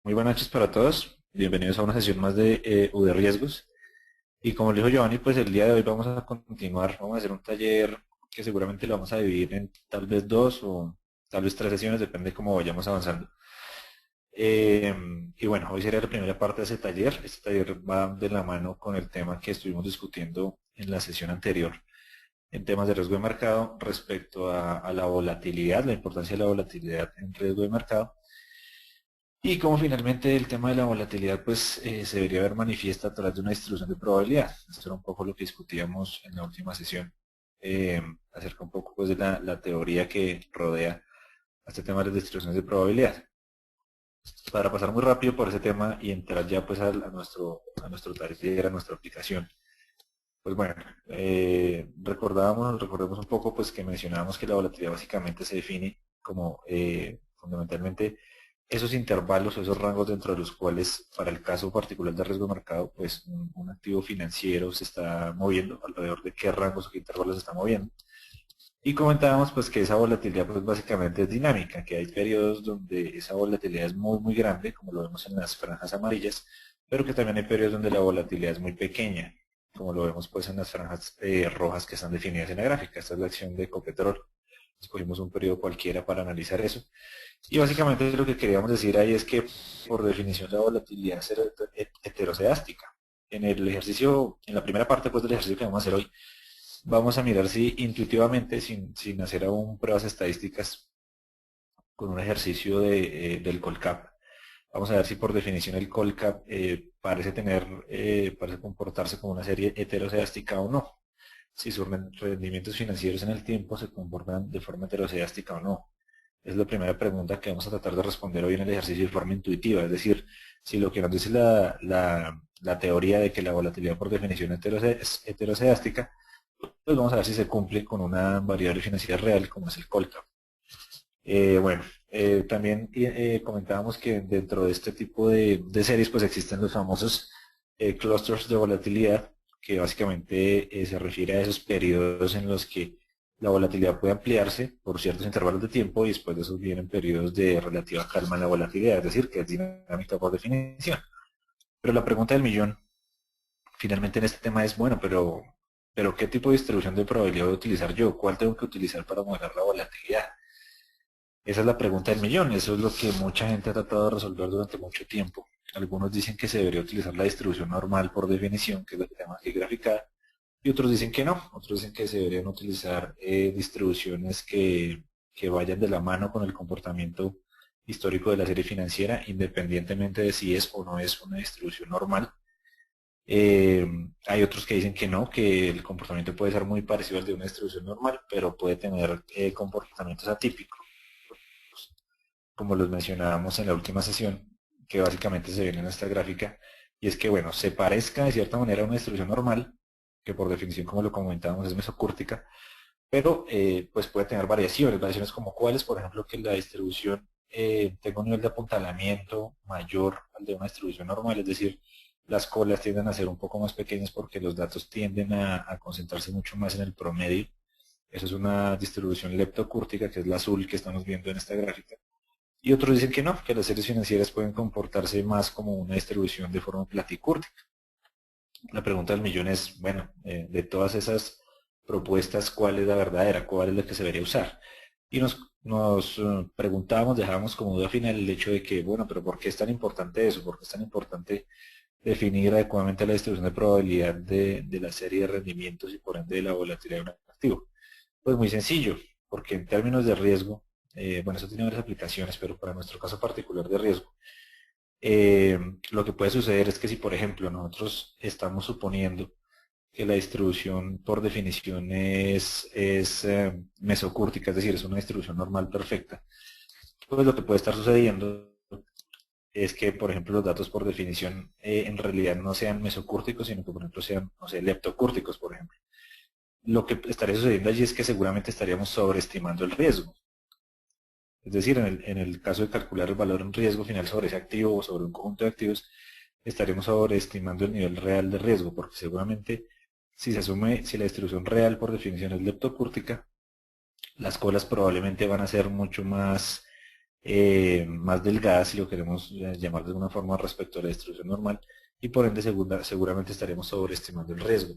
Muy buenas noches para todos. Bienvenidos a una sesión más de U de riesgos. Y como le dijo Giovanni, pues el día de hoy vamos a continuar, vamos a hacer un taller que seguramente lo vamos a dividir en tal vez dos o tal vez tres sesiones, depende de cómo vayamos avanzando. Eh, y bueno, hoy sería la primera parte de ese taller. Este taller va de la mano con el tema que estuvimos discutiendo en la sesión anterior, en temas de riesgo de mercado respecto a la volatilidad, la importancia de la volatilidad en riesgo de mercado. Y como finalmente el tema de la volatilidad pues se debería ver manifiesta a través de una distribución de probabilidad. Esto era un poco lo que discutíamos en la última sesión, acerca un poco pues de la teoría que rodea a este tema de las distribuciones de probabilidad. Para pasar muy rápido por ese tema y entrar ya pues a nuestro taller, a nuestra aplicación. Pues bueno, recordemos un poco pues que mencionábamos que la volatilidad básicamente se define como fundamentalmente esos intervalos o esos rangos dentro de los cuales, para el caso particular de riesgo de mercado, pues un activo financiero se está moviendo, alrededor de qué rangos o qué intervalos se está moviendo. Y comentábamos pues que esa volatilidad pues básicamente es dinámica, que hay periodos donde esa volatilidad es muy grande, como lo vemos en las franjas amarillas, pero que también hay periodos donde la volatilidad es muy pequeña, como lo vemos pues en las franjas rojas que están definidas en la gráfica. Esta es la acción de Ecopetrol. Escogimos un periodo cualquiera para analizar eso. Y básicamente lo que queríamos decir ahí es que por definición la volatilidad es heteroscedástica. En el ejercicio, en la primera parte pues del ejercicio que vamos a hacer hoy, vamos a mirar si intuitivamente, sin hacer aún pruebas estadísticas, con un ejercicio del Colcap, vamos a ver si por definición el Colcap parece comportarse como una serie heteroscedástica o no. Si sus rendimientos financieros en el tiempo se comportan de forma heteroscedástica o no. Es la primera pregunta que vamos a tratar de responder hoy en el ejercicio de forma intuitiva, es decir, si lo que nos dice la teoría de que la volatilidad por definición es heteroscedástica, pues vamos a ver si se cumple con una variable financiera real como es el Colcap. Bueno, también comentábamos que dentro de este tipo de series pues existen los famosos clusters de volatilidad, que básicamente se refiere a esos periodos en los que la volatilidad puede ampliarse por ciertos intervalos de tiempo y después de esos vienen periodos de relativa calma en la volatilidad, es decir, que es dinámica por definición. Pero la pregunta del millón finalmente en este tema es, bueno, pero ¿qué tipo de distribución de probabilidad voy a utilizar yo? ¿Cuál tengo que utilizar para modelar la volatilidad? Esa es la pregunta del millón, eso es lo que mucha gente ha tratado de resolver durante mucho tiempo. Algunos dicen que se debería utilizar la distribución normal por definición, que es lo que llaman aquí graficada, y otros dicen que no, otros dicen que se deberían utilizar distribuciones que vayan de la mano con el comportamiento histórico de la serie financiera, independientemente de si es o no es una distribución normal. Hay otros que dicen que no, que el comportamiento puede ser muy parecido al de una distribución normal, pero puede tener comportamientos atípicos, como los mencionábamos en la última sesión, que básicamente se viene en esta gráfica, y es que, bueno, se parezca de cierta manera a una distribución normal, que por definición, como lo comentábamos, es mesocúrtica, pero pues puede tener variaciones como cuáles, por ejemplo, que la distribución tenga un nivel de apuntalamiento mayor al de una distribución normal, es decir, las colas tienden a ser un poco más pequeñas porque los datos tienden a concentrarse mucho más en el promedio. Eso es una distribución leptocúrtica, que es la azul que estamos viendo en esta gráfica. Y otros dicen que no, que las series financieras pueden comportarse más como una distribución de forma platicúrtica. La pregunta del millón es, bueno, de todas esas propuestas, ¿cuál es la verdadera? ¿Cuál es la que se debería usar? Y nos preguntábamos, dejábamos como duda final el hecho de que, bueno, pero ¿por qué es tan importante eso? ¿Por qué es tan importante definir adecuadamente la distribución de probabilidad de la serie de rendimientos y por ende de la volatilidad de un activo? Pues muy sencillo, porque en términos de riesgo, bueno, eso tiene varias aplicaciones, pero para nuestro caso particular de riesgo, lo que puede suceder es que si, por ejemplo, nosotros estamos suponiendo que la distribución por definición es mesocúrtica, es decir, es una distribución normal perfecta, pues lo que puede estar sucediendo es que, por ejemplo, los datos por definición en realidad no sean mesocúrticos, sino que, por ejemplo, sean, no sé, leptocúrticos, por ejemplo. Lo que estaría sucediendo allí es que seguramente estaríamos sobreestimando el riesgo. Es decir, en el caso de calcular el valor en riesgo final sobre ese activo o sobre un conjunto de activos, estaremos sobreestimando el nivel real de riesgo, porque seguramente si se asume, si la distribución real por definición es leptocúrtica, las colas probablemente van a ser mucho más más delgada, si lo queremos llamar de alguna forma, respecto a la distribución normal, y por ende seguramente estaremos sobreestimando el riesgo.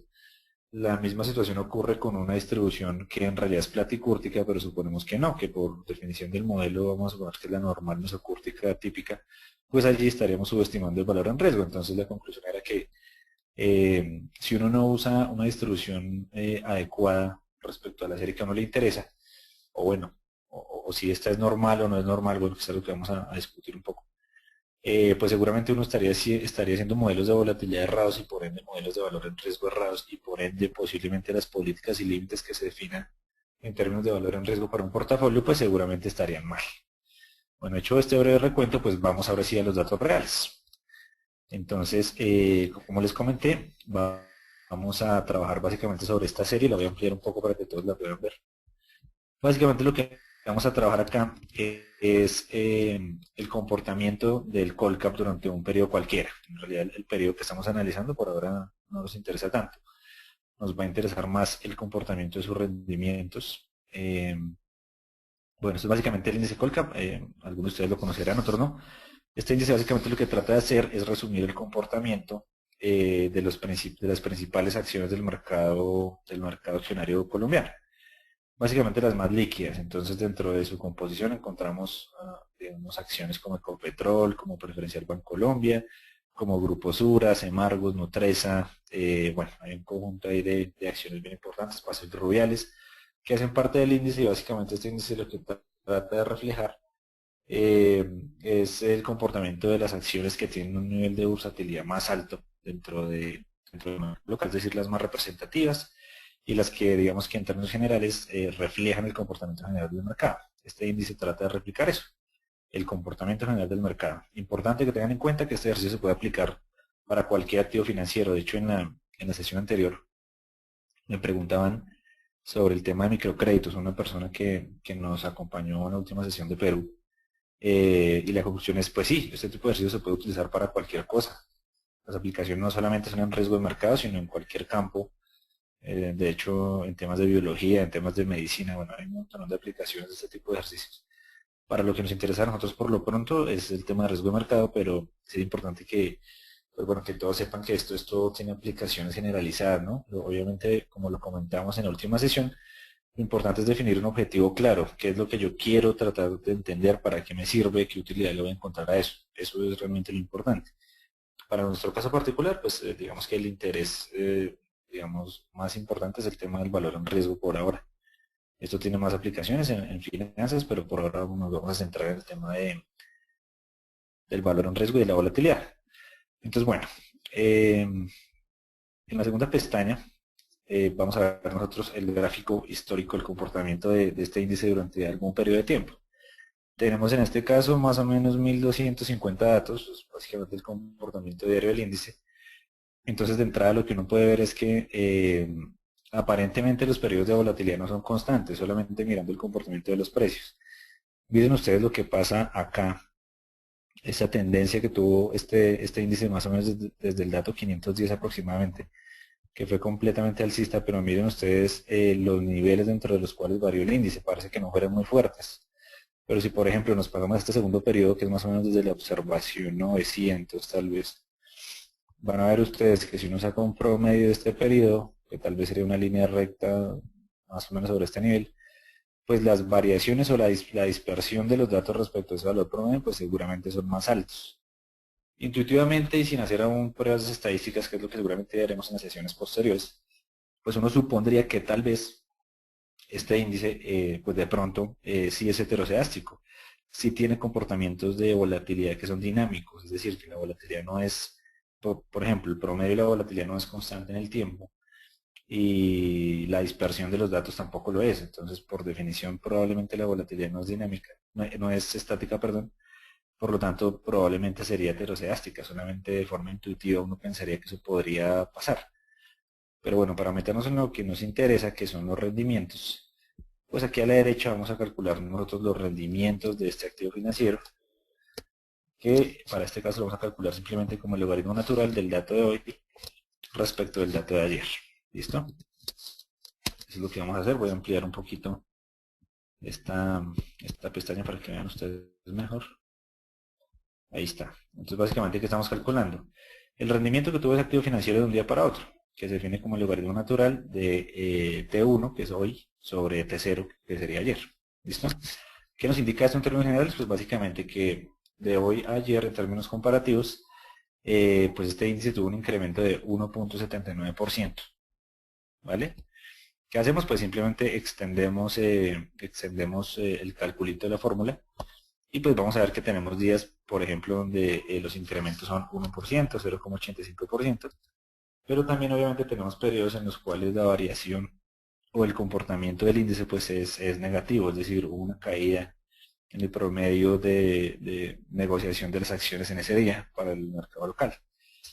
La misma situación ocurre con una distribución que en realidad es platicúrtica, pero suponemos que no, que por definición del modelo vamos a suponer que es la normal mesocúrtica típica, pues allí estaríamos subestimando el valor en riesgo. Entonces la conclusión era que si uno no usa una distribución adecuada respecto a la serie que a uno le interesa, o bueno, o si esta es normal o no es normal, bueno, que es algo que vamos a discutir un poco, pues seguramente uno estaría haciendo modelos de volatilidad errados y por ende modelos de valor en riesgo errados y por ende posiblemente las políticas y límites que se definan en términos de valor en riesgo para un portafolio, pues seguramente estarían mal. Bueno, hecho este breve recuento, pues vamos ahora sí a los datos reales. Entonces, como les comenté, vamos a trabajar básicamente sobre esta serie, la voy a ampliar un poco para que todos la puedan ver. Básicamente lo que vamos a trabajar acá es el comportamiento del Colcap durante un periodo cualquiera. En realidad el periodo que estamos analizando por ahora no nos interesa tanto. Nos va a interesar más el comportamiento de sus rendimientos. Bueno, esto es básicamente el índice Colcap. Algunos de ustedes lo conocerán, otros no. Este índice básicamente lo que trata de hacer es resumir el comportamiento de las principales acciones del mercado accionario colombiano. Básicamente las más líquidas. Entonces dentro de su composición encontramos digamos, acciones como Ecopetrol, como Preferencial Bancolombia, como Grupo Sura, Semargos, Nutresa, bueno, hay un conjunto ahí de acciones bien importantes, Pasos Rubiales, que hacen parte del índice y básicamente este índice lo que trata de reflejar es el comportamiento de las acciones que tienen un nivel de bursatilidad más alto dentro de lo que es decir, las más representativas y las que, digamos que en términos generales, reflejan el comportamiento general del mercado. Este índice trata de replicar eso, el comportamiento general del mercado. Importante que tengan en cuenta que este ejercicio se puede aplicar para cualquier activo financiero. De hecho, en la sesión anterior me preguntaban sobre el tema de microcréditos, una persona que nos acompañó en la última sesión de Perú. Y la conclusión es, pues sí, este tipo de ejercicio se puede utilizar para cualquier cosa. Las aplicaciones no solamente son en riesgo de mercado, sino en cualquier campo. De hecho, en temas de biología, en temas de medicina, bueno, hay un montón de aplicaciones de este tipo de ejercicios. Para lo que nos interesa a nosotros por lo pronto es el tema de riesgo de mercado, pero es importante que, pues bueno, que todos sepan que esto tiene aplicaciones generalizadas, ¿no? Obviamente, como lo comentamos en la última sesión, lo importante es definir un objetivo claro, qué es lo que yo quiero tratar de entender, para qué me sirve, qué utilidad le voy a encontrar a eso. Eso es realmente lo importante. Para nuestro caso particular, pues digamos que el interés digamos, más importante es el tema del valor en riesgo por ahora. Esto tiene más aplicaciones en finanzas, pero por ahora nos vamos a centrar en el tema del valor en riesgo y de la volatilidad. Entonces, bueno, en la segunda pestaña vamos a ver nosotros el gráfico histórico del comportamiento de este índice durante algún periodo de tiempo. Tenemos en este caso más o menos 1250 datos, pues, básicamente el comportamiento diario del índice. Entonces de entrada lo que uno puede ver es que aparentemente los periodos de volatilidad no son constantes, solamente mirando el comportamiento de los precios. Miren ustedes lo que pasa acá, esa tendencia que tuvo este índice más o menos desde el dato 510 aproximadamente, que fue completamente alcista, pero miren ustedes los niveles dentro de los cuales varió el índice, parece que no fueron muy fuertes. Pero si por ejemplo nos pasamos a este segundo periodo, que es más o menos desde la observación 900 tal vez, van a ver ustedes que si uno saca un promedio de este periodo, que tal vez sería una línea recta más o menos sobre este nivel, pues las variaciones o la dispersión de los datos respecto a ese valor promedio, pues seguramente son más altos. Intuitivamente y sin hacer aún pruebas estadísticas, que es lo que seguramente haremos en las sesiones posteriores, pues uno supondría que tal vez este índice, pues de pronto, sí es heterocedástico, sí tiene comportamientos de volatilidad que son dinámicos, es decir, que la volatilidad no es, por ejemplo, el promedio de la volatilidad no es constante en el tiempo y la dispersión de los datos tampoco lo es. Entonces, por definición, probablemente la volatilidad no es dinámica, no es estática, perdón. Por lo tanto, probablemente sería heteroceástica. Solamente de forma intuitiva uno pensaría que eso podría pasar. Pero bueno, para meternos en lo que nos interesa, que son los rendimientos, pues aquí a la derecha vamos a calcular nosotros los rendimientos de este activo financiero, que para este caso lo vamos a calcular simplemente como el logaritmo natural del dato de hoy respecto del dato de ayer. ¿Listo? Eso es lo que vamos a hacer. Voy a ampliar un poquito esta, esta pestaña para que vean ustedes mejor. Ahí está. Entonces básicamente, ¿qué estamos calculando? El rendimiento que tuvo ese activo financiero de un día para otro, que se define como el logaritmo natural de T1, que es hoy, sobre T0, que sería ayer. ¿Listo? ¿Qué nos indica esto en términos generales? Pues básicamente que de hoy a ayer, en términos comparativos, pues este índice tuvo un incremento de 1.79%. ¿Vale? ¿Qué hacemos? Pues simplemente extendemos el calculito de la fórmula y pues vamos a ver que tenemos días, por ejemplo, donde los incrementos son 1%, 0,85%, pero también obviamente tenemos periodos en los cuales la variación o el comportamiento del índice pues es negativo, es decir, hubo una caída en el promedio de negociación de las acciones en ese día para el mercado local.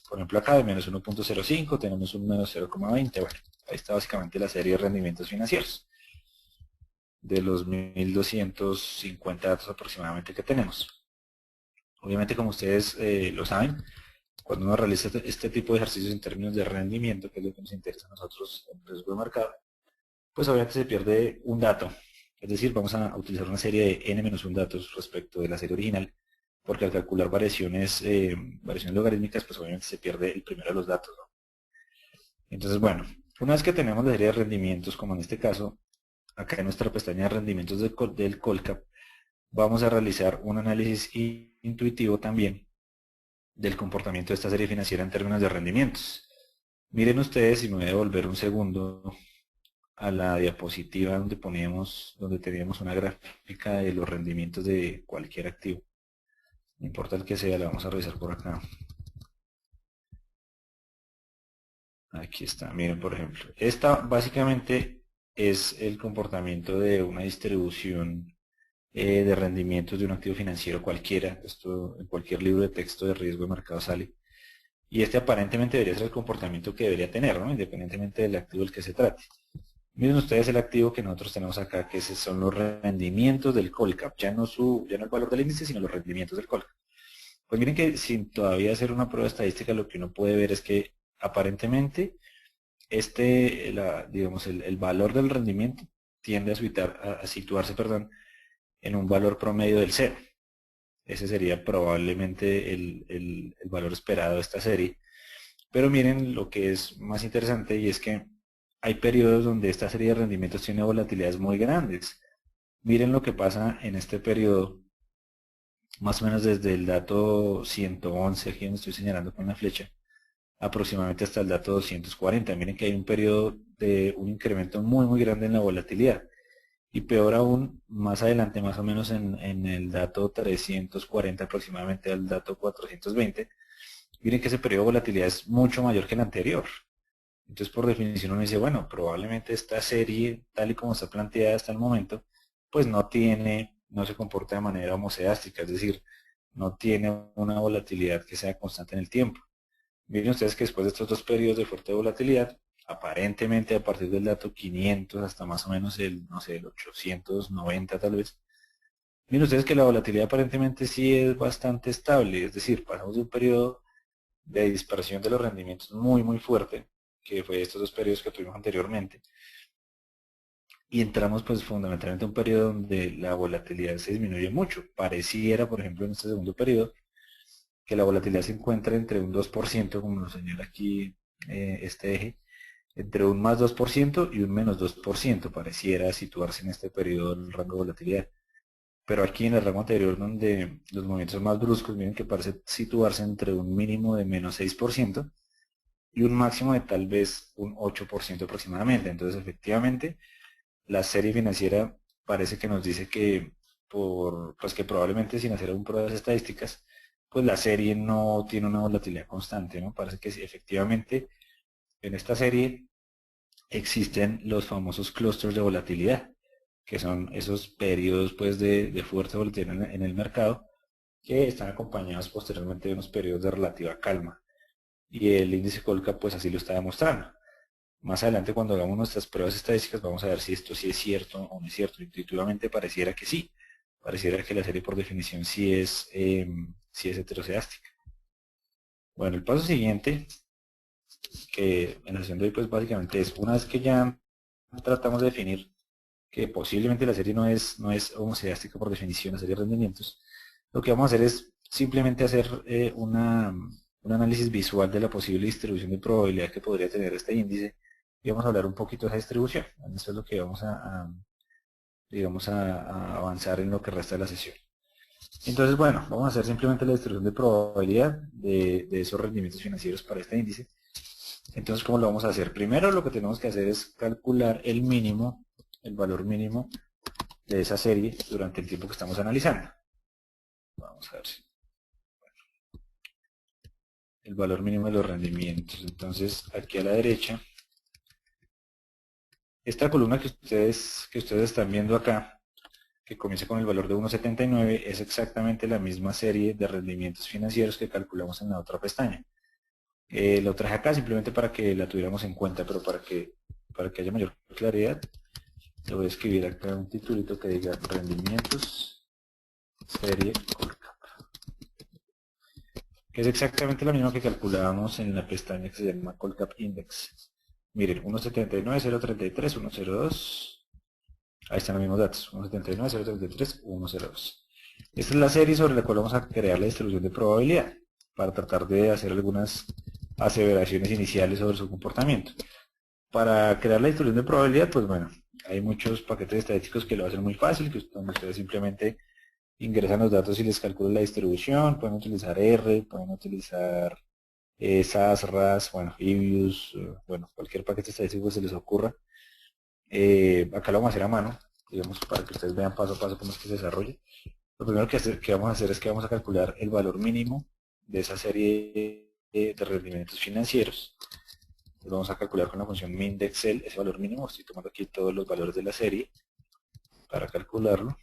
Por ejemplo, acá de menos 1.05 tenemos un menos 0,20. Bueno, ahí está básicamente la serie de rendimientos financieros de los 1250 datos aproximadamente que tenemos. Obviamente, como ustedes lo saben, cuando uno realiza este tipo de ejercicios en términos de rendimiento, que es lo que nos interesa a nosotros en riesgo de mercado, pues obviamente se pierde un dato. Es decir, vamos a utilizar una serie de n-1 datos respecto de la serie original, porque al calcular variaciones logarítmicas, pues obviamente se pierde el primero de los datos, ¿no? Entonces, bueno, una vez que tenemos la serie de rendimientos, como en este caso, acá en nuestra pestaña de rendimientos del Colcap, vamos a realizar un análisis intuitivo también del comportamiento de esta serie financiera en términos de rendimientos. Miren ustedes, si me voy a volver un segundo a la diapositiva donde teníamos una gráfica de los rendimientos de cualquier activo. No importa el que sea, la vamos a revisar por acá. Aquí está, miren por ejemplo. Esta básicamente es el comportamiento de una distribución de rendimientos de un activo financiero cualquiera. Esto en cualquier libro de texto de riesgo de mercado sale. Y este aparentemente debería ser el comportamiento que debería tener, ¿no? Independientemente del activo del que se trate. Miren ustedes el activo que nosotros tenemos acá, que son los rendimientos del Colcap, ya no el valor del índice, sino los rendimientos del Colcap. Pues miren que sin todavía hacer una prueba estadística, lo que uno puede ver es que aparentemente digamos, el valor del rendimiento tiende a situarse, perdón, en un valor promedio del cero. Ese sería probablemente el valor esperado de esta serie. Pero miren lo que es más interesante, y es que hay periodos donde esta serie de rendimientos tiene volatilidades muy grandes. Miren lo que pasa en este periodo, más o menos desde el dato 111, aquí donde estoy señalando con la flecha, aproximadamente hasta el dato 240. Miren que hay un periodo de un incremento muy grande en la volatilidad. Y peor aún, más adelante, más o menos en el dato 340 aproximadamente al dato 420, miren que ese periodo de volatilidad es mucho mayor que el anterior. Entonces, por definición, uno dice, bueno, probablemente esta serie, tal y como está planteada hasta el momento, pues no se comporta de manera homoceástica, es decir, no tiene una volatilidad que sea constante en el tiempo. Miren ustedes que después de estos dos periodos de fuerte volatilidad, aparentemente a partir del dato 500 hasta más o menos no sé, el 890 tal vez, miren ustedes que la volatilidad aparentemente sí es bastante estable, es decir, pasamos de un periodo de dispersión de los rendimientos muy fuerte, que fue estos dos periodos que tuvimos anteriormente, y entramos pues fundamentalmente a un periodo donde la volatilidad se disminuye mucho. Pareciera, por ejemplo, en este segundo periodo, que la volatilidad se encuentra entre un 2%, como nos señala aquí este eje, entre un más 2% y un menos 2%, pareciera situarse en este periodo el rango de volatilidad. Pero aquí en el rango anterior, donde los movimientos son más bruscos, miren que parece situarse entre un mínimo de menos 6% y un máximo de tal vez un 8% aproximadamente. Entonces, efectivamente, la serie financiera parece que nos dice que pues que probablemente sin hacer aún pruebas estadísticas, pues la serie no tiene una volatilidad constante, ¿no? Parece que sí, efectivamente en esta serie existen los famosos clústeres de volatilidad, que son esos periodos pues de fuerte volatilidad en el mercado, que están acompañados posteriormente de unos periodos de relativa calma. Y el índice Colca pues así lo está demostrando. Más adelante, cuando hagamos nuestras pruebas estadísticas, vamos a ver si esto sí es cierto o no es cierto. Intuitivamente pareciera que sí. Pareciera que la serie por definición sí es heteroscedástica. Bueno, el paso siguiente, que en la sesión de hoy pues básicamente es, una vez que ya tratamos de definir que posiblemente la serie no es homoscedástica por definición, la serie de rendimientos, lo que vamos a hacer es simplemente hacer un análisis visual de la posible distribución de probabilidad que podría tener este índice y vamos a hablar un poquito de esa distribución. Eso es lo que vamos digamos, a avanzar en lo que resta de la sesión. Entonces, bueno, vamos a hacer simplemente la distribución de probabilidad de esos rendimientos financieros para este índice. Entonces, ¿cómo lo vamos a hacer? Primero lo que tenemos que hacer es calcular el mínimo, el valor mínimo de esa serie durante el tiempo que estamos analizando. Vamos a ver si el valor mínimo de los rendimientos. Entonces, aquí a la derecha, esta columna que ustedes están viendo acá, que comienza con el valor de 1.79, es exactamente la misma serie de rendimientos financieros que calculamos en la otra pestaña. Lo traje acá simplemente para que la tuviéramos en cuenta, pero para que haya mayor claridad, le voy a escribir acá un titulito que diga rendimientos serie Colcap, que es exactamente la misma que calculábamos en la pestaña que se llama Colcap Index. Miren, 1.79, 0.33, 1.02, ahí están los mismos datos, 1.79, 0.33, 1.02. Esta es la serie sobre la cual vamos a crear la distribución de probabilidad, para tratar de hacer algunas aseveraciones iniciales sobre su comportamiento. Para crear la distribución de probabilidad, pues bueno, hay muchos paquetes estadísticos que lo hacen muy fácil, donde ustedes simplemente ingresan los datos y les calculan la distribución. Pueden utilizar R, pueden utilizar SAS, RAS, bueno, IBIUS, bueno, cualquier paquete estadístico que se les ocurra. Acá lo vamos a hacer a mano, digamos, para que ustedes vean paso a paso cómo es que se desarrolla. Lo primero que vamos a hacer es que vamos a calcular el valor mínimo de esa serie de rendimientos financieros. Lo vamos a calcular con la función min de Excel, ese valor mínimo. Estoy tomando aquí todos los valores de la serie para calcularlo.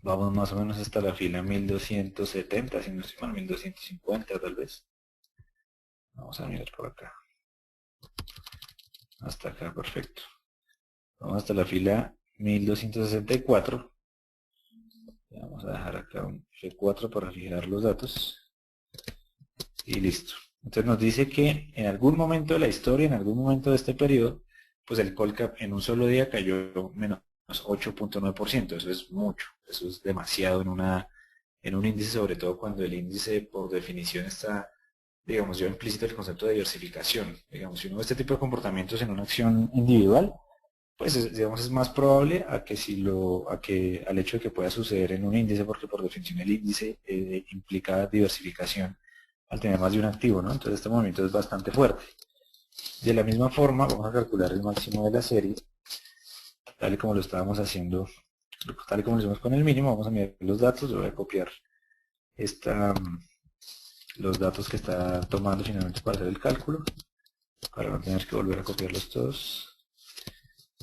Vamos más o menos hasta la fila 1270, si no estoy mal, 1250 tal vez. Vamos a mirar por acá. Hasta acá, perfecto. Vamos hasta la fila 1264. Vamos a dejar acá un F4 para fijar los datos. Y listo. Entonces nos dice que en algún momento de la historia, en algún momento de este periodo, pues el Colcap en un solo día cayó menos 8.9%. Eso es mucho, eso es demasiado en un índice, sobre todo cuando el índice por definición está, digamos, yo implícito el concepto de diversificación. Digamos, si uno ve este tipo de comportamientos en una acción individual, pues digamos es más probable a que al hecho de que pueda suceder en un índice, porque por definición el índice implica diversificación al tener más de un activo, ¿no? Entonces este movimiento es bastante fuerte. De la misma forma vamos a calcular el máximo de la serie, tal y como lo estábamos haciendo, tal y como lo hicimos con el mínimo. Vamos a mirar los datos, yo voy a copiar los datos que está tomando finalmente para hacer el cálculo, para no tener que volver a copiarlos todos.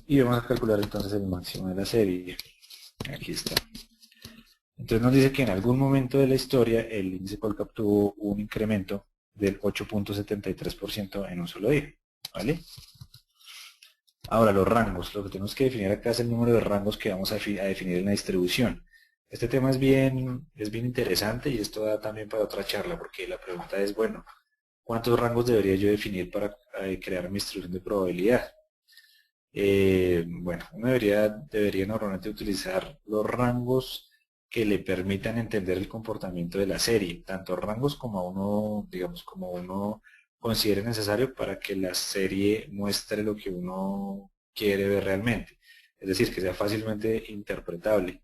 Y vamos a calcular entonces el máximo de la serie. Aquí está. Entonces nos dice que en algún momento de la historia el índice Colcap tuvo un incremento del 8.73% en un solo día. ¿Vale? Ahora los rangos. Lo que tenemos que definir acá es el número de rangos que vamos a definir en la distribución. Este tema es bien interesante y esto da también para otra charla, porque la pregunta es, bueno, ¿cuántos rangos debería yo definir para crear mi distribución de probabilidad? Bueno, uno debería normalmente utilizar los rangos que le permitan entender el comportamiento de la serie, tanto rangos como uno, digamos, como uno considere necesario para que la serie muestre lo que uno quiere ver realmente, es decir, que sea fácilmente interpretable.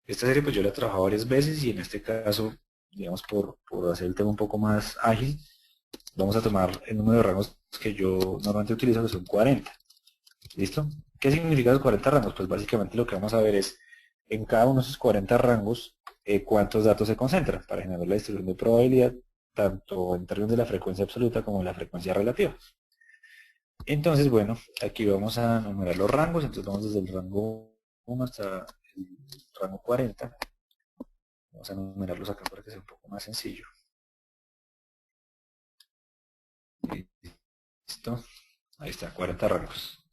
Esta serie pues yo la he trabajado varias veces y en este caso, digamos, por hacer el tema un poco más ágil, vamos a tomar el número de rangos que yo normalmente utilizo, que son 40. ¿Listo? ¿Qué significa los 40 rangos? Pues básicamente lo que vamos a ver es en cada uno de esos 40 rangos cuántos datos se concentran para generar la distribución de probabilidad, tanto en términos de la frecuencia absoluta como de la frecuencia relativa. Entonces, bueno, aquí vamos a numerar los rangos. Entonces vamos desde el rango 1 hasta el rango 40. Vamos a numerarlos acá para que sea un poco más sencillo. Listo. Ahí está, 40 rangos.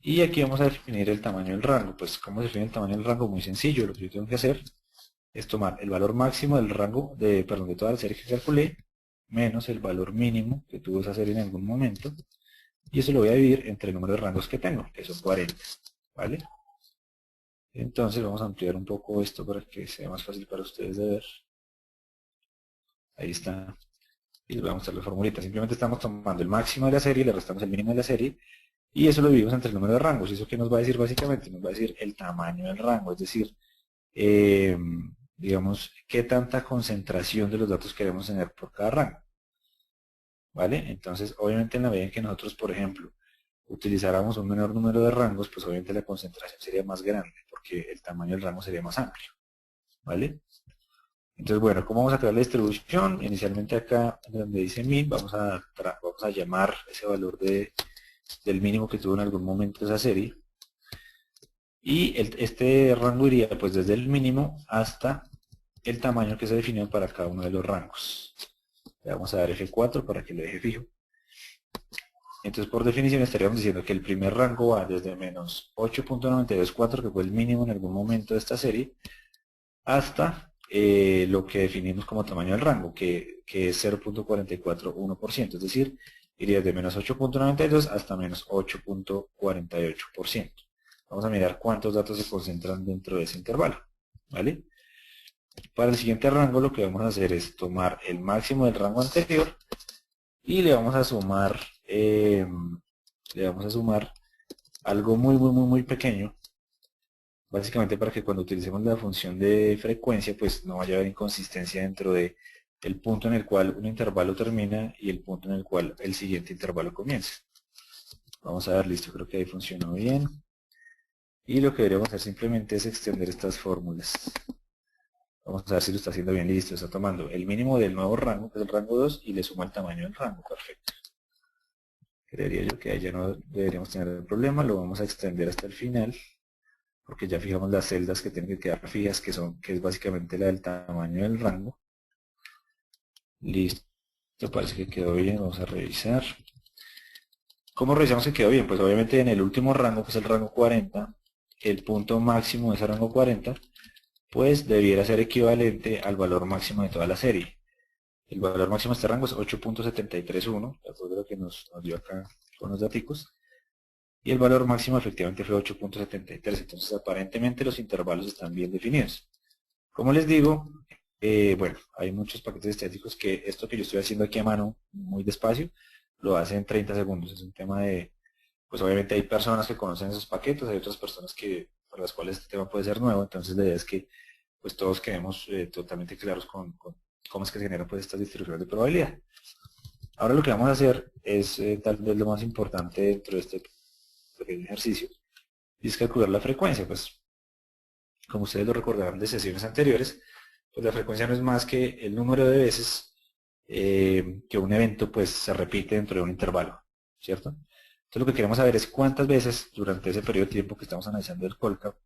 Y aquí vamos a definir el tamaño del rango. Pues, ¿cómo se define el tamaño del rango? Muy sencillo. Lo que yo tengo que hacer es tomar el valor máximo del rango, de toda la serie que calculé, menos el valor mínimo que tuvo esa serie en algún momento, y eso lo voy a dividir entre el número de rangos que tengo, que son 40, ¿vale? Entonces vamos a ampliar un poco esto para que sea más fácil para ustedes de ver. Ahí está. Y les voy a mostrar la formulita. Simplemente estamos tomando el máximo de la serie, le restamos el mínimo de la serie, y eso lo dividimos entre el número de rangos. ¿Y eso qué nos va a decir básicamente? Nos va a decir el tamaño del rango, es decir, digamos, qué tanta concentración de los datos queremos tener por cada rango. ¿Vale? Entonces, obviamente en la medida en que nosotros, por ejemplo, utilizáramos un menor número de rangos, pues obviamente la concentración sería más grande, porque el tamaño del rango sería más amplio. ¿Vale? Entonces, bueno, ¿cómo vamos a crear la distribución? Inicialmente acá, donde dice min, vamos a llamar ese valor del mínimo que tuvo en algún momento esa serie. Y este rango iría pues desde el mínimo hasta el tamaño que se definió para cada uno de los rangos. Le vamos a dar F4 para que lo deje fijo. Entonces, por definición, estaríamos diciendo que el primer rango va desde menos 8.924, que fue el mínimo en algún momento de esta serie, hasta lo que definimos como tamaño del rango, que es 0.441%, es decir, iría de menos 8.92 hasta menos 8.48%. Vamos a mirar cuántos datos se concentran dentro de ese intervalo, ¿vale? Para el siguiente rango lo que vamos a hacer es tomar el máximo del rango anterior y le vamos a sumar algo muy pequeño, básicamente para que cuando utilicemos la función de frecuencia pues no vaya a haber inconsistencia dentro de el punto en el cual un intervalo termina y el punto en el cual el siguiente intervalo comienza. Vamos a ver, listo, creo que ahí funcionó bien. Y lo que deberíamos hacer simplemente es extender estas fórmulas. Vamos a ver si lo está haciendo bien, listo, está tomando el mínimo del nuevo rango, que es el rango 2, y le suma el tamaño del rango, perfecto. Creería yo que ahí ya no deberíamos tener el problema, lo vamos a extender hasta el final, porque ya fijamos las celdas que tienen que quedar fijas, que es básicamente la del tamaño del rango. Listo, parece que quedó bien, vamos a revisar. ¿Cómo revisamos que quedó bien? Pues obviamente en el último rango, que es el rango 40, el punto máximo de ese rango 40, pues debiera ser equivalente al valor máximo de toda la serie. El valor máximo de este rango es 8.731, de acuerdo a lo que nos dio acá con los daticos. Y el valor máximo efectivamente fue 8.73, entonces aparentemente los intervalos están bien definidos. Como les digo, bueno, hay muchos paquetes estáticos que esto que yo estoy haciendo aquí a mano, muy despacio, lo hace en 30 segundos. Es un tema de, pues obviamente hay personas que conocen esos paquetes, hay otras personas para las cuales este tema puede ser nuevo, entonces la idea es que pues todos quedemos totalmente claros con cómo es que se generan pues estas distribuciones de probabilidad. Ahora lo que vamos a hacer es tal vez lo más importante dentro de este pequeño ejercicio, y es calcular la frecuencia. Pues como ustedes lo recordarán de sesiones anteriores, pues la frecuencia no es más que el número de veces que un evento pues se repite dentro de un intervalo, ¿cierto? Entonces lo que queremos saber es cuántas veces durante ese periodo de tiempo que estamos analizando el Colcap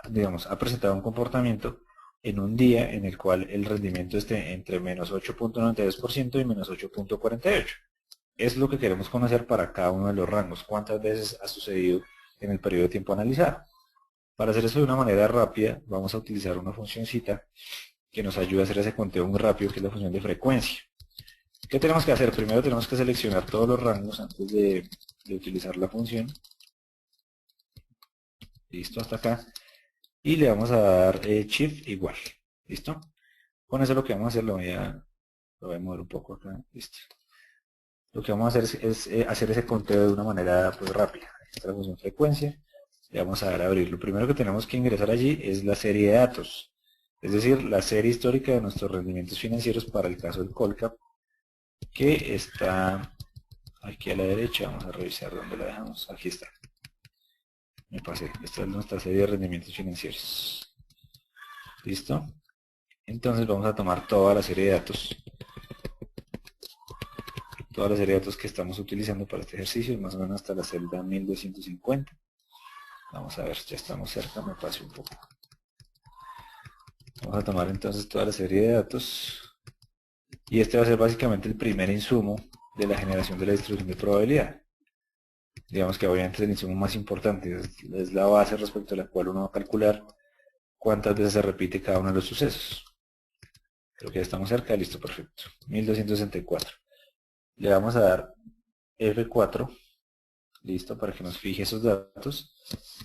digamos, ha presentado un comportamiento en un día en el cual el rendimiento esté entre menos 8.92% y menos 8.48%. Es lo que queremos conocer para cada uno de los rangos, cuántas veces ha sucedido en el periodo de tiempo analizado. Para hacer eso de una manera rápida, vamos a utilizar una funcioncita que nos ayuda a hacer ese conteo muy rápido, que es la función de frecuencia. ¿Qué tenemos que hacer? Primero tenemos que seleccionar todos los rangos antes de utilizar la función. Listo, hasta acá. Y le vamos a dar shift igual. ¿Listo? Con eso lo que vamos a hacer, lo voy a mover un poco acá. Listo. Lo que vamos a hacer es hacer ese conteo de una manera pues rápida. Esta es la función frecuencia. Le vamos a dar a abrir. Lo primero que tenemos que ingresar allí es la serie de datos. Es decir, la serie histórica de nuestros rendimientos financieros para el caso del Colcap, que está aquí a la derecha. Vamos a revisar dónde la dejamos. Aquí está. Me pasé. Esta es nuestra serie de rendimientos financieros. ¿Listo? Entonces vamos a tomar toda la serie de datos. Toda la serie de datos que estamos utilizando para este ejercicio, más o menos hasta la celda 1250. Vamos a ver, ya estamos cerca, me pasé un poco. Vamos a tomar entonces toda la serie de datos. Y este va a ser básicamente el primer insumo de la generación de la distribución de probabilidad. Digamos que obviamente es el insumo más importante, es la base respecto a la cual uno va a calcular cuántas veces se repite cada uno de los sucesos. Creo que ya estamos cerca, listo, perfecto. 1264. Le vamos a dar F4, listo, para que nos fije esos datos,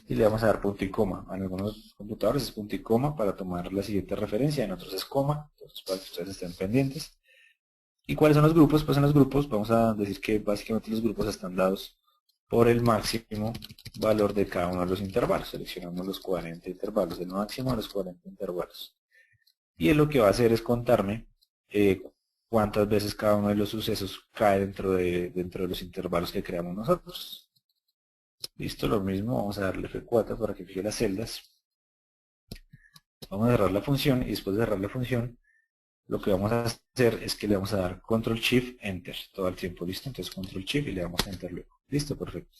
y le vamos a dar punto y coma. En algunos computadores es punto y coma para tomar la siguiente referencia, en otros es coma, entonces para que ustedes estén pendientes. ¿Y cuáles son los grupos? Pues en los grupos vamos a decir que básicamente los grupos están dados por el máximo valor de cada uno de los intervalos. Seleccionamos los 40 intervalos, del máximo a los 40 intervalos. Y él lo que va a hacer es contarme cuántas veces cada uno de los sucesos cae dentro de los intervalos que creamos nosotros. Listo, lo mismo, vamos a darle F4 para que fije las celdas. Vamos a cerrar la función y después de cerrar la función, lo que vamos a hacer es que le vamos a dar Control Shift Enter todo el tiempo, ¿listo? Entonces Control Shift y le damos Enter luego. Listo, perfecto.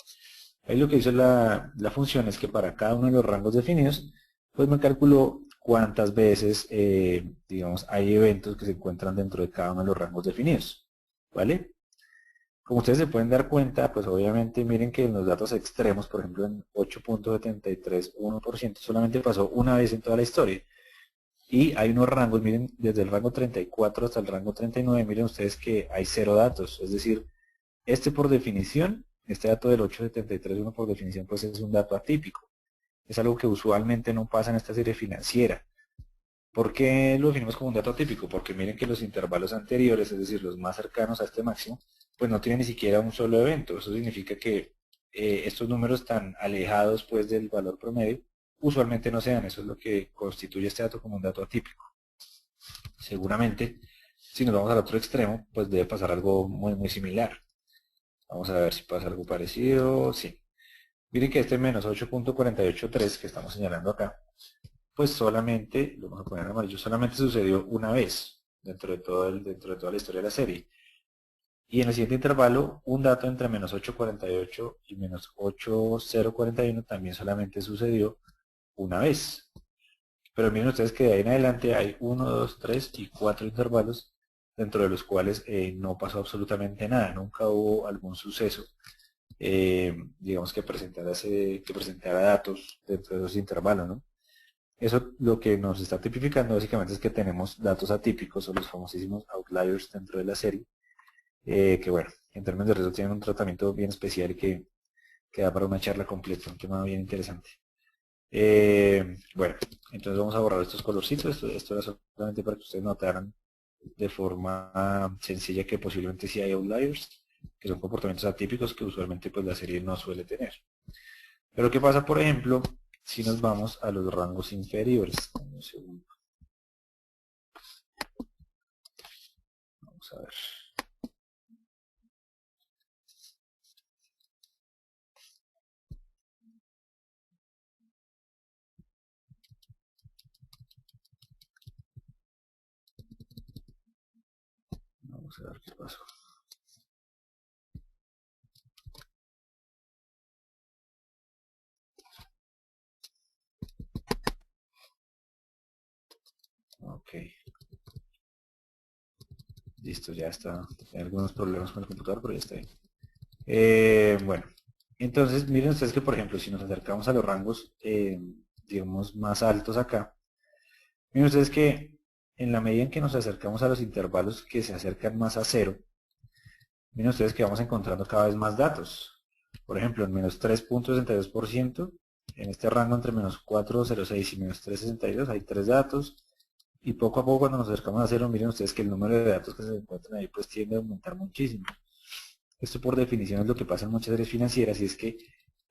Ahí lo que hizo la función es que para cada uno de los rangos definidos, pues me calculó cuántas veces, digamos, hay eventos que se encuentran dentro de cada uno de los rangos definidos, ¿vale? Como ustedes se pueden dar cuenta, pues obviamente miren que en los datos extremos, por ejemplo en 8.731%, solamente pasó una vez en toda la historia. Y hay unos rangos, miren, desde el rango 34 hasta el rango 39, miren ustedes que hay 0 datos, es decir, este por definición, este dato del 8.731 por definición, pues es un dato atípico. Es algo que usualmente no pasa en esta serie financiera. ¿Por qué lo definimos como un dato atípico? Porque miren que los intervalos anteriores, es decir, los más cercanos a este máximo, pues no tienen ni siquiera un solo evento. Eso significa que estos números tan alejados pues del valor promedio, usualmente no se dan. Eso es lo que constituye este dato como un dato atípico. Seguramente, si nos vamos al otro extremo, pues debe pasar algo muy similar. Vamos a ver si pasa algo parecido. Sí. Miren que este menos 8.483 que estamos señalando acá, pues solamente, lo vamos a poner en amarillo, solamente sucedió una vez dentro de toda la historia de la serie. Y en el siguiente intervalo, un dato entre menos 8.48 y menos 8.041 también solamente sucedió una vez. Pero miren ustedes que de ahí en adelante hay 1, 2, 3 y 4 intervalos dentro de los cuales no pasó absolutamente nada, nunca hubo algún suceso, digamos que presentara datos dentro de esos intervalos, ¿no? Eso lo que nos está tipificando básicamente es que tenemos datos atípicos o los famosísimos outliers dentro de la serie, que bueno, en términos de riesgo tienen un tratamiento bien especial y que da para una charla completa, un tema bien interesante. Bueno, entonces vamos a borrar estos colorcitos, esto era solamente para que ustedes notaran de forma sencilla que posiblemente sí hay outliers, que son comportamientos atípicos que usualmente pues la serie no suele tener. Pero ¿qué pasa, por ejemplo, si nos vamos a los rangos inferiores? Un segundo. Vamos a ver. Vamos a ver qué pasó. Ok. Listo, ya está. Hay algunos problemas con el computador, pero ya está ahí. Bueno, entonces miren ustedes que, por ejemplo, si nos acercamos a los rangos, digamos, más altos acá, miren ustedes que en la medida en que nos acercamos a los intervalos que se acercan más a cero, miren ustedes que vamos encontrando cada vez más datos. Por ejemplo, en menos 3.62%, en este rango entre menos 4.06 y menos 3.62 hay 3 datos. Y poco a poco cuando nos acercamos a cero, miren ustedes que el número de datos que se encuentran ahí pues tiende a aumentar muchísimo. Esto por definición es lo que pasa en muchas series financieras y es que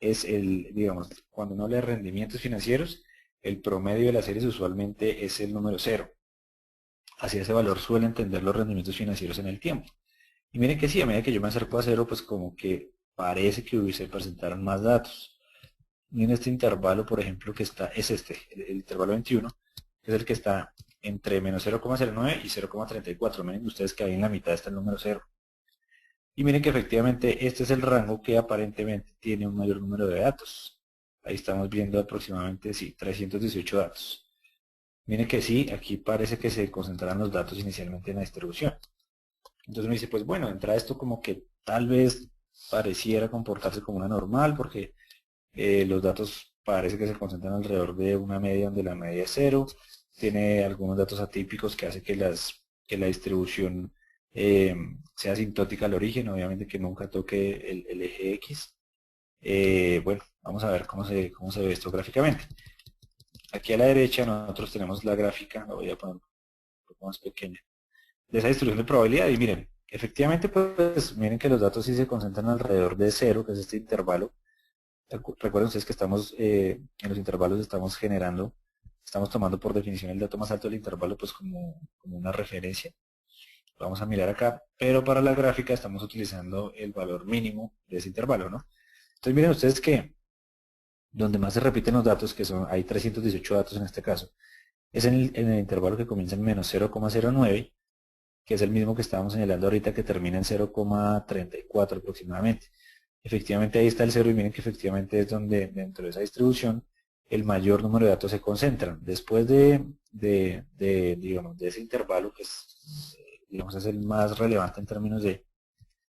es digamos, cuando uno habla de rendimientos financieros, el promedio de las series usualmente es el número cero. Así ese valor suele entender los rendimientos financieros en el tiempo. Y miren que sí, a medida que yo me acerco a cero, pues como que parece que se presentaron más datos. Miren este intervalo, por ejemplo, que está, es este, el intervalo 21, que es el que está entre menos 0,09 y 0,34. Miren ustedes que ahí en la mitad está el número 0. Y miren que efectivamente este es el rango que aparentemente tiene un mayor número de datos. Ahí estamos viendo aproximadamente, sí, 318 datos. Miren que sí, aquí parece que se concentraron los datos inicialmente en la distribución. Entonces me dice, pues bueno, entra esto como que tal vez pareciera comportarse como una normal porque los datos parece que se concentran alrededor de una media donde la media es cero. Tiene algunos datos atípicos que hace que la distribución sea asintótica al origen, obviamente que nunca toque el eje X. Bueno, vamos a ver cómo se ve esto gráficamente. Aquí a la derecha nosotros tenemos la gráfica, la voy a poner un poco más pequeña, de esa distribución de probabilidad y miren, efectivamente pues miren que los datos sí se concentran alrededor de 0, que es este intervalo. Recuerden ustedes que estamos en los intervalos estamos tomando por definición el dato más alto del intervalo pues como una referencia. Vamos a mirar acá, pero para la gráfica estamos utilizando el valor mínimo de ese intervalo, ¿no? Entonces miren ustedes que donde más se repiten los datos, hay 318 datos en este caso, es en el intervalo que comienza en menos 0,09, que es el mismo que estábamos señalando ahorita, que termina en 0,34 aproximadamente. Efectivamente ahí está el 0 y miren que efectivamente es donde dentro de esa distribución el mayor número de datos se concentran. Después digamos, de ese intervalo, que es, digamos, es el más relevante en términos de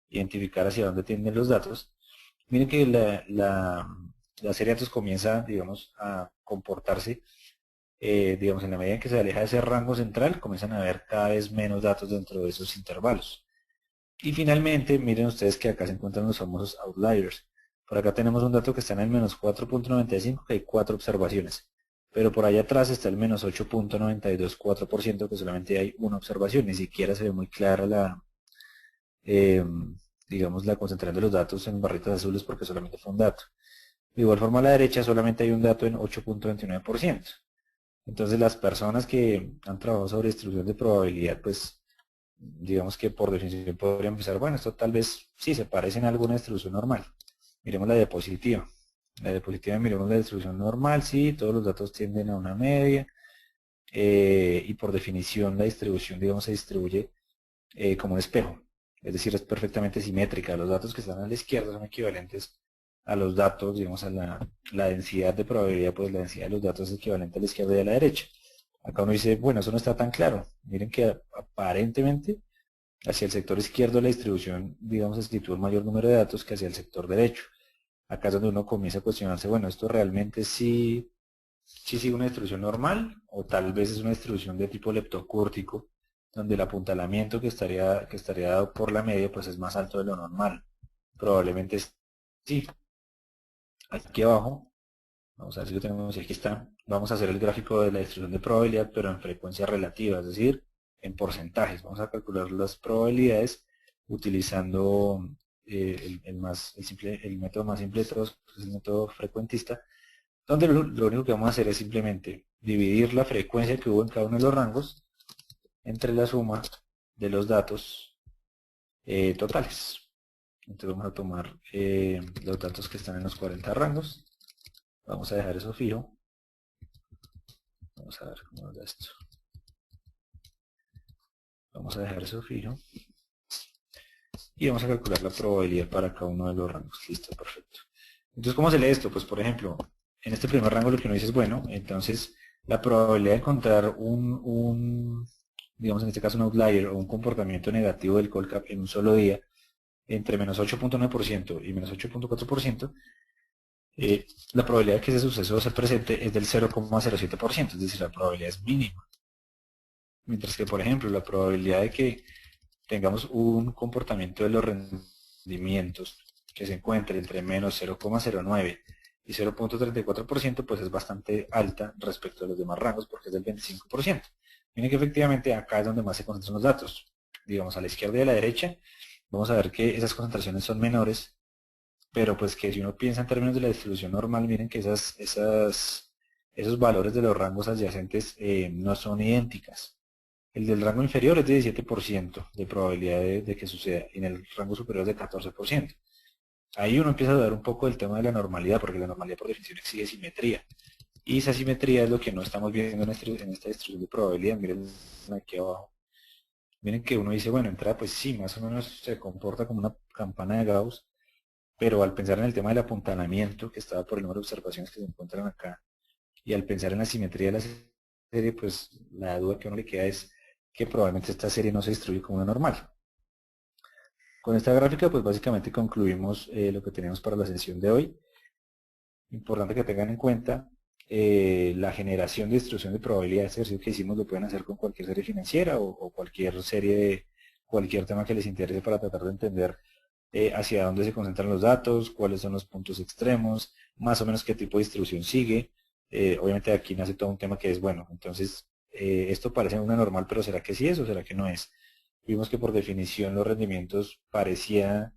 identificar hacia dónde tienden los datos, miren que la serie de datos comienza, digamos, a comportarse, digamos, en la medida en que se aleja de ese rango central, comienzan a haber cada vez menos datos dentro de esos intervalos. Y finalmente, miren ustedes que acá se encuentran los famosos outliers. Por acá tenemos un dato que está en el menos 4.95, que hay 4 observaciones. Pero por allá atrás está el menos 8.924%, que solamente hay una observación. Ni siquiera se ve muy clara eh, digamos, la concentración de los datos en barritas azules porque solamente fue un dato. De igual forma a la derecha solamente hay un dato en 8.29%. Entonces las personas que han trabajado sobre distribución de probabilidad, pues digamos que por definición podrían pensar, bueno, esto tal vez sí se parece en alguna distribución normal. Miremos la diapositiva. La diapositiva, miremos la distribución normal, sí, todos los datos tienden a una media, y por definición la distribución, digamos, se distribuye como un espejo, es decir, es perfectamente simétrica. Los datos que están a la izquierda son equivalentes a los datos, digamos, a la densidad de probabilidad, pues la densidad de los datos es equivalente a la izquierda y a la derecha. Acá uno dice, bueno, eso no está tan claro. Miren que aparentemente hacia el sector izquierdo la distribución, digamos, se sitúa un mayor número de datos que hacia el sector derecho. Acá es donde uno comienza a cuestionarse, bueno, ¿esto realmente sí sigue una distribución normal o tal vez es una distribución de tipo leptocúrtico, donde el apuntalamiento que estaría dado por la media pues es más alto de lo normal? Probablemente sí. Aquí abajo, vamos a ver si lo tenemos, y aquí está, vamos a hacer el gráfico de la distribución de probabilidad, pero en frecuencia relativa, es decir, en porcentajes. Vamos a calcular las probabilidades utilizando el método más simple de todos, que es el método frecuentista, donde lo único que vamos a hacer es simplemente dividir la frecuencia que hubo en cada uno de los rangos entre la suma de los datos totales. Entonces vamos a tomar los datos que están en los 40 rangos, vamos a dejar eso fijo, vamos a ver cómo nos da esto, vamos a dejar eso fijo y vamos a calcular la probabilidad para cada uno de los rangos. Listo, perfecto. Entonces, ¿cómo se lee esto? Pues por ejemplo, en este primer rango lo que uno dice es, bueno, entonces la probabilidad de encontrar digamos en este caso un outlier o un comportamiento negativo del Colcap en un solo día entre menos 8.9% y menos 8.4%, la probabilidad de que ese suceso se presente es del 0,07%, es decir, la probabilidad es mínima. Mientras que, por ejemplo, la probabilidad de que tengamos un comportamiento de los rendimientos que se encuentre entre menos 0,09 y 0,34%, pues es bastante alta respecto a los demás rangos porque es del 25%. Miren que efectivamente acá es donde más se concentran los datos. Digamos, a la izquierda y a la derecha, vamos a ver que esas concentraciones son menores, pero pues que si uno piensa en términos de la distribución normal, miren que esos valores de los rangos adyacentes no son idénticas. El del rango inferior es de 17% de probabilidad de que suceda, y en el rango superior es de 14%. Ahí uno empieza a dudar un poco del tema de la normalidad, porque la normalidad por definición exige simetría. Y esa simetría es lo que no estamos viendo en esta distribución de probabilidad. Miren aquí abajo. Miren que uno dice, bueno, entrada pues sí, más o menos se comporta como una campana de Gauss, pero al pensar en el tema del apuntalamiento, que estaba por el número de observaciones que se encuentran acá, y al pensar en la simetría de la serie, pues la duda que a uno le queda es que probablemente esta serie no se distribuye como una normal. Con esta gráfica, pues básicamente concluimos lo que tenemos para la sesión de hoy. Importante que tengan en cuenta la generación de distribución de probabilidad. Este ejercicio que hicimos lo pueden hacer con cualquier serie financiera o cualquier serie cualquier tema que les interese para tratar de entender hacia dónde se concentran los datos, cuáles son los puntos extremos, más o menos qué tipo de distribución sigue. Obviamente aquí nace todo un tema que es, bueno, entonces esto parece una normal, pero ¿será que sí es o será que no es? Vimos que por definición los rendimientos pareciera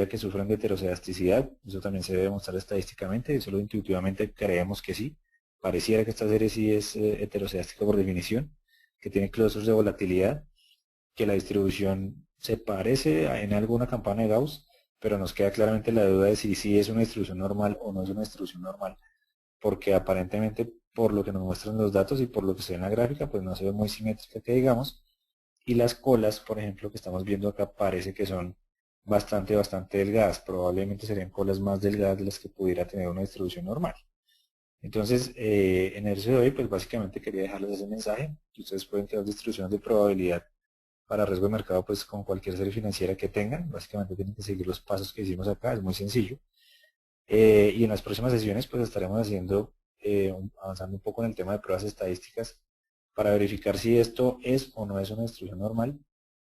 que sufren de heterocedasticidad, eso también se debe demostrar estadísticamente, solo intuitivamente creemos que sí. Pareciera que esta serie sí es heterocedástica por definición, que tiene clústeres de volatilidad, que la distribución se parece en alguna campana de Gauss, pero nos queda claramente la duda de si sí es una distribución normal o no es una distribución normal, porque aparentemente por lo que nos muestran los datos y por lo que se ve en la gráfica, pues no se ve muy simétrica que digamos, y las colas, por ejemplo, que estamos viendo acá, parece que son bastante delgadas, probablemente serían colas más delgadas de las que pudiera tener una distribución normal. Entonces, en el ejercicio de hoy, pues básicamente quería dejarles ese mensaje, que ustedes pueden crear distribuciones de probabilidad para riesgo de mercado pues con cualquier serie financiera que tengan, básicamente tienen que seguir los pasos que hicimos acá, es muy sencillo. Y en las próximas sesiones pues estaremos haciendo, avanzando un poco en el tema de pruebas estadísticas para verificar si esto es o no es una distribución normal.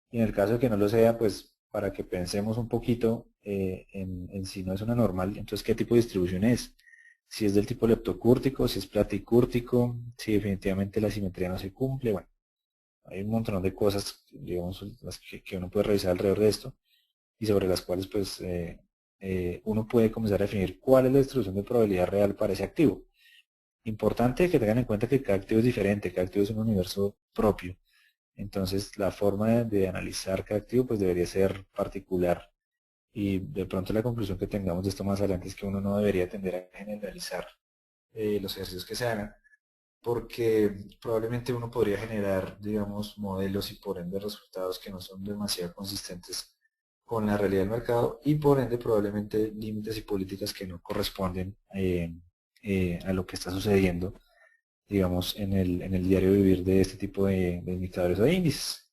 Y en el caso de que no lo sea, pues para que pensemos un poquito en si no es una normal, entonces qué tipo de distribución es. Si es del tipo leptocúrtico, si es platicúrtico, si definitivamente la simetría no se cumple, bueno. Hay un montón de cosas, digamos, las que uno puede revisar alrededor de esto y sobre las cuales pues uno puede comenzar a definir cuál es la distribución de probabilidad real para ese activo. Importante que tengan en cuenta que cada activo es diferente, cada activo es un universo propio. Entonces la forma de analizar cada activo pues debería ser particular y de pronto la conclusión que tengamos de esto más adelante es que uno no debería tender a generalizar los ejercicios que se hagan porque probablemente uno podría generar, digamos, modelos y por ende resultados que no son demasiado consistentes con la realidad del mercado y por ende probablemente límites y políticas que no corresponden a lo que está sucediendo, digamos, en el diario vivir de este tipo de indicadores o de índices.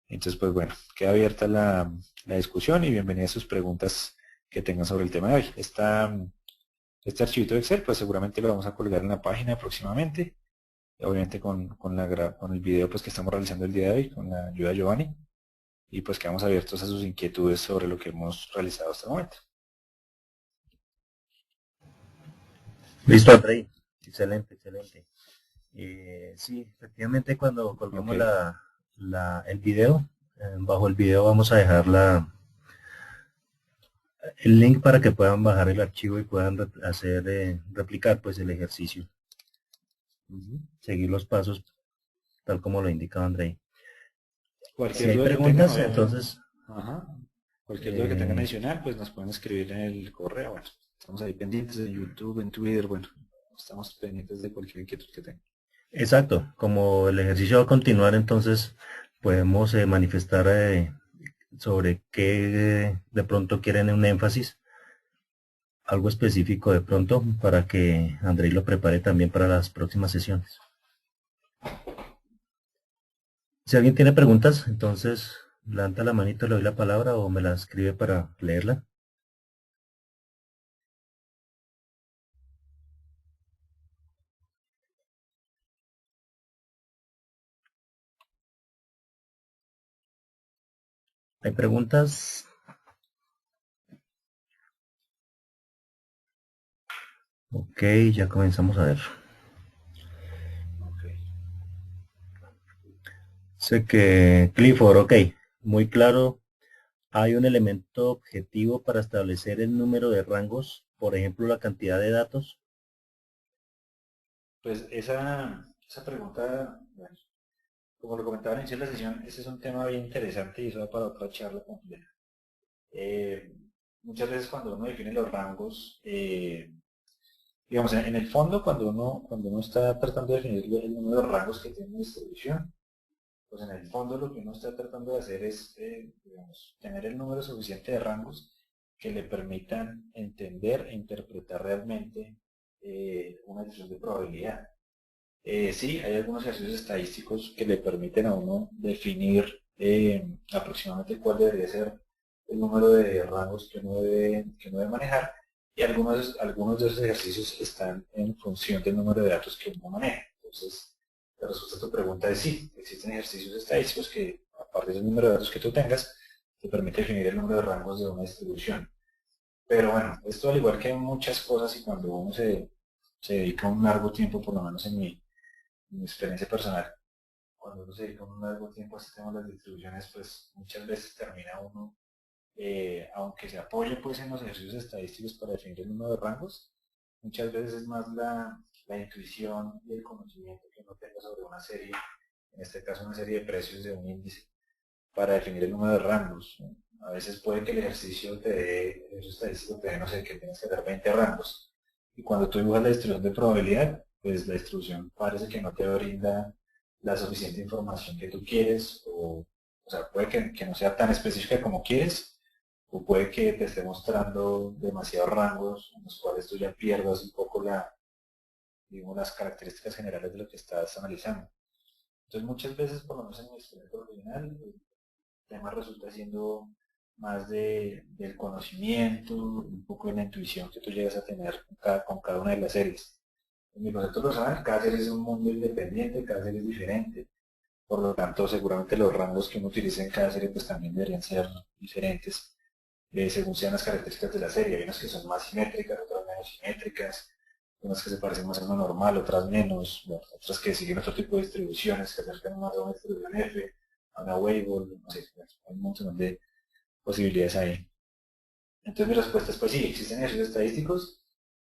Entonces, pues bueno, queda abierta la discusión y bienvenidas sus preguntas que tengan sobre el tema de hoy. Este archivito de Excel, pues seguramente lo vamos a colgar en la página próximamente obviamente con el video pues, que estamos realizando el día de hoy, con la ayuda de Giovanni, y pues quedamos abiertos a sus inquietudes sobre lo que hemos realizado hasta el momento. Listo, Andrei. Excelente, excelente. Sí, efectivamente cuando colguemos Ok, el video, bajo el video vamos a dejar el link para que puedan bajar el archivo y puedan replicar pues el ejercicio. Seguir los pasos tal como lo indica Andrei. Si cualquier hay duda que tengan, preguntas, obviamente, entonces ajá, cualquier duda que tengan eh, adicional, pues nos pueden escribir en el correo. Bueno, estamos ahí pendientes en YouTube, en Twitter, bueno, estamos pendientes de cualquier inquietud que tengan. exacto, como el ejercicio va a continuar, entonces podemos manifestar sobre qué de pronto quieren un énfasis, algo específico de pronto, para que Andrei lo prepare también para las próximas sesiones. Si alguien tiene preguntas, entonces levanta la manito, le doy la palabra o me la escribe para leerla. ¿Hay preguntas? Ok, ya comenzamos a ver. Okay. Sé que Clifford, ok, muy claro. Hay un elemento objetivo para establecer el número de rangos, por ejemplo, la cantidad de datos. Pues esa pregunta, bueno, como lo comentaba al inicio de la sesión, ese es un tema bien interesante y eso va para otra charla completa. Muchas veces cuando uno define los rangos, digamos, en el fondo cuando uno está tratando de definir el número de rangos que tiene una distribución, pues en el fondo lo que uno está tratando de hacer es, digamos, tener el número suficiente de rangos que le permitan entender e interpretar realmente una decisión de probabilidad. Sí, hay algunos ejercicios estadísticos que le permiten a uno definir aproximadamente cuál debería ser el número de rangos que uno debe manejar y algunos de esos ejercicios están en función del número de datos que uno maneja. Entonces, la respuesta a tu pregunta es sí, existen ejercicios estadísticos que partir del número de datos que tú tengas, te permite definir el número de rangos de una distribución. Pero bueno, esto al igual que en muchas cosas y cuando uno se dedica un largo tiempo, por lo menos en mi experiencia personal, cuando uno se dedica un largo tiempo a este tema de las distribuciones, pues muchas veces termina uno, aunque se apoye pues en los ejercicios estadísticos para definir el número de rangos, muchas veces es más la intuición y el conocimiento que uno tenga sobre una serie, en este caso una serie de precios de un índice, para definir el número de rangos. A veces puede que el ejercicio estadístico te dé, no sé, que tienes que dar 20 rangos. Y cuando tú dibujas la distribución de probabilidad, pues la distribución parece que no te brinda la suficiente información que tú quieres, o sea, puede que no sea tan específica como quieres, o puede que te esté mostrando demasiados rangos en los cuales tú ya pierdas un poco digamos, las características generales de lo que estás analizando. Entonces muchas veces, por lo menos en mi experiencia profesional, el tema resulta siendo más del conocimiento, un poco de la intuición que tú llegas a tener con cada una de las series. En mi concepto personal, cada serie es un mundo independiente, cada serie es diferente. Por lo tanto, seguramente los rangos que uno utiliza en cada serie pues también deberían ser diferentes según sean las características de la serie. Hay unas que son más simétricas, otras menos simétricas, unas que se parecen más a una normal, otras menos, bueno, otras que siguen otro tipo de distribuciones, que acercan más a una distribución F, a una Weibull, no sé, hay un montón de posibilidades ahí. Entonces mi respuesta es pues sí, existen ejercicios estadísticos,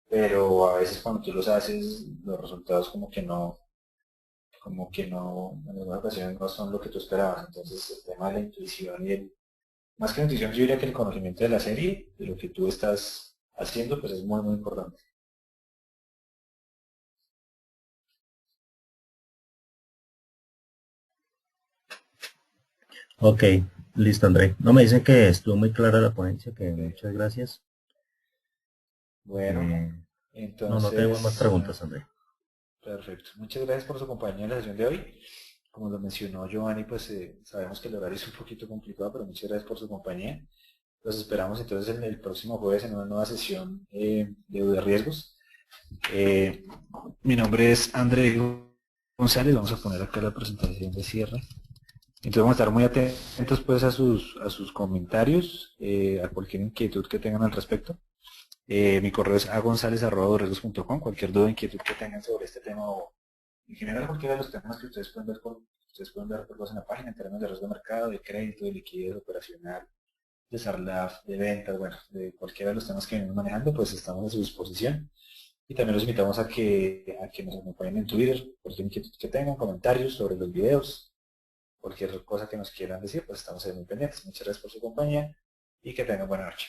pero a veces cuando tú los haces, los resultados como que no, en algunas ocasiones no son lo que tú esperabas. Entonces el tema de la intuición más que la intuición, yo diría que el conocimiento de la serie, de lo que tú estás haciendo, pues es muy, muy importante. Ok, listo, André. No, me dicen que estuvo muy clara la ponencia, que muchas gracias. Bueno, Eh, no tenemos más entonces, preguntas, André. perfecto. Muchas gracias por su compañía en la sesión de hoy. Como lo mencionó Giovanni, pues sabemos que el horario es un poquito complicado, pero muchas gracias por su compañía. Los esperamos entonces en el próximo jueves en una nueva sesión de riesgos. Eh, Mi nombre es André González. Vamos a poner acá la presentación de cierre. Entonces vamos a estar muy atentos pues a sus comentarios, a cualquier inquietud que tengan al respecto. Mi correo es agonzalez@riesgos.com. Cualquier duda o inquietud que tengan sobre este tema o en general cualquiera de los temas que ustedes pueden ver por en la página en términos de riesgo de mercado, de crédito, de liquidez operacional, de SARLAF, de ventas, bueno, de cualquiera de los temas que venimos manejando, pues estamos a su disposición. Y también los invitamos a que nos acompañen en Twitter, cualquier inquietud que tengan, comentarios sobre los videos, cualquier cosa que nos quieran decir, pues estamos ahí muy pendientes. Muchas gracias por su compañía y que tengan buena noche.